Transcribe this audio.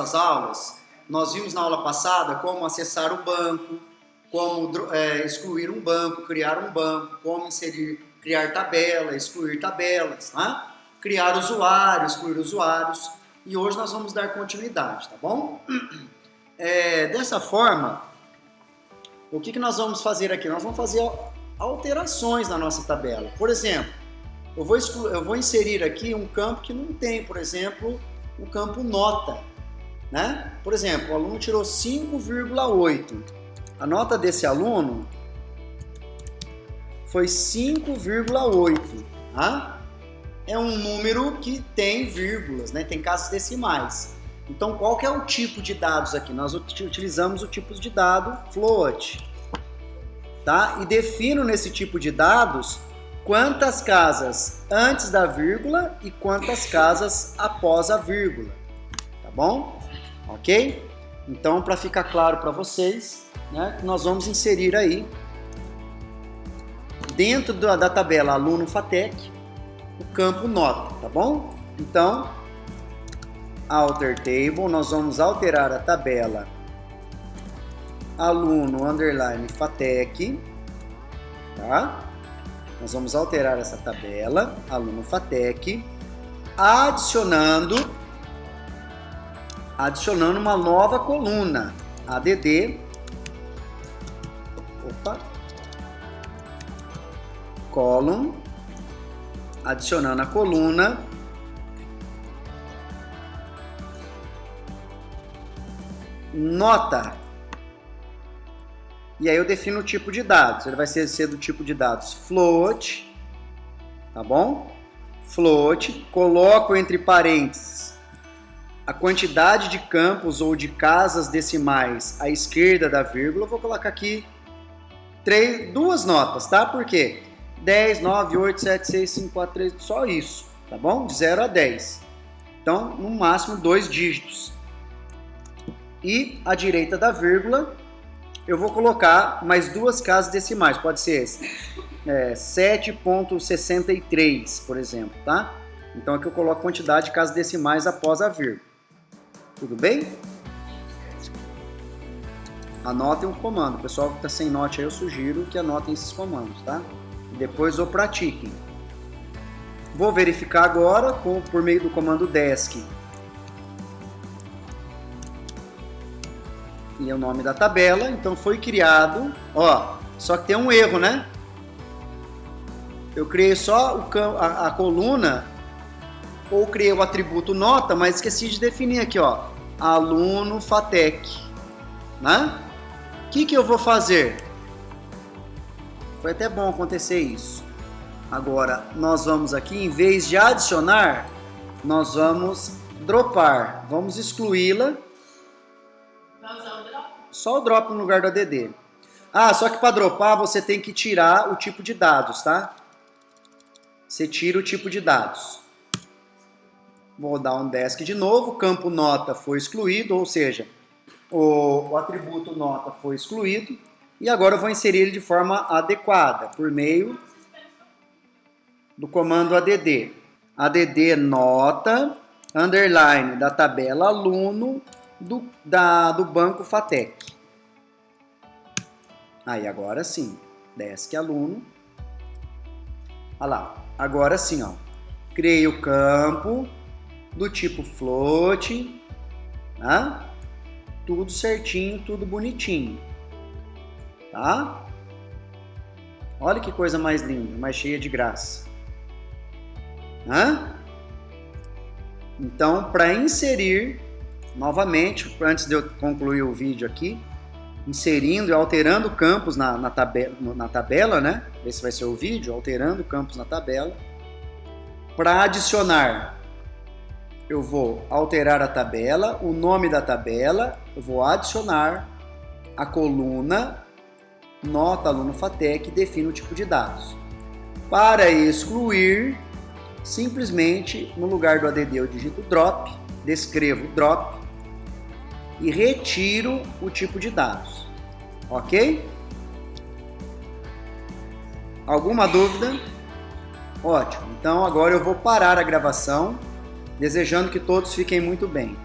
nossas aulas, nós vimos na aula passada como acessar o banco, como excluir um banco, criar um banco, como criar tabela, excluir tabelas, né? Criar usuário, excluir usuários. E hoje nós vamos dar continuidade, tá bom? Dessa forma, o que nós vamos fazer aqui? Nós vamos fazer alterações na nossa tabela. Por exemplo, eu vou inserir aqui um campo que não tem, por exemplo, o campo nota, né? Por exemplo, o aluno tirou 5,8. A nota desse aluno foi 5,8, tá? É um número que tem vírgulas, né? Tem casas decimais. Então, qual que é o tipo de dados aqui? Nós utilizamos o tipo de dado float, tá? E defino nesse tipo de dados quantas casas antes da vírgula e quantas casas após a vírgula, tá bom? Ok? Então, para ficar claro para vocês, né, nós vamos inserir aí dentro da tabela aluno FATEC o campo nota, tá bom? Então, alter table, nós vamos alterar a tabela aluno underline FATEC, tá? Nós vamos alterar essa tabela aluno FATEC, adicionando uma nova coluna, add, column, adicionando a coluna nota. E aí eu defino o tipo de dados. Ele vai ser do tipo de dados float, tá bom? Float, coloco entre parênteses a quantidade de campos ou de casas decimais à esquerda da vírgula. Eu vou colocar aqui duas notas, tá? Por quê? 10, 9, 8, 7, 6, 5, 4, 3, só isso, tá bom? De 0 a 10. Então, no máximo 2 dígitos. E à direita da vírgula, eu vou colocar mais duas casas decimais. Pode ser 7,63, por exemplo, tá? Então, aqui eu coloco a quantidade de casas decimais após a vírgula. Tudo bem? Anotem o comando. O pessoal que está sem note aí, eu sugiro que anotem esses comandos, tá? Depois o pratiquem. Vou verificar agora por meio do comando desk e o nome da tabela. Então foi criado, ó, só que tem um erro, né? Eu criei só a coluna, ou criei o atributo nota, mas esqueci de definir aqui, ó, aluno FATEC, né? O que eu vou fazer? Foi até bom acontecer isso. Agora, nós vamos aqui, em vez de adicionar, nós vamos dropar. Vamos excluí-la. Só o drop no lugar do ADD. Ah, só que para dropar você tem que tirar o tipo de dados, tá? Você tira o tipo de dados. Vou dar um desk de novo. O campo nota foi excluído, ou seja, o atributo nota foi excluído. E agora eu vou inserir ele de forma adequada, por meio do comando add. Add nota, underline da tabela aluno do banco FATEC. Aí agora sim, desk aluno. Olha lá, agora sim, ó. Criei o campo do tipo float, tá? Tudo certinho, tudo bonitinho. Tá? Olha que coisa mais linda, mais cheia de graça. Hã? Então, para inserir, novamente, antes de eu concluir o vídeo aqui, inserindo e alterando campos na tabela, né? Esse vai ser o vídeo, alterando campos na tabela. Para adicionar, eu vou alterar a tabela, o nome da tabela, eu vou adicionar a coluna nota aluno FATEC e defino o tipo de dados. Para excluir, simplesmente no lugar do ADD eu digito drop, descrevo drop e retiro o tipo de dados. Ok? Alguma dúvida? Ótimo. Então agora eu vou parar a gravação, desejando que todos fiquem muito bem.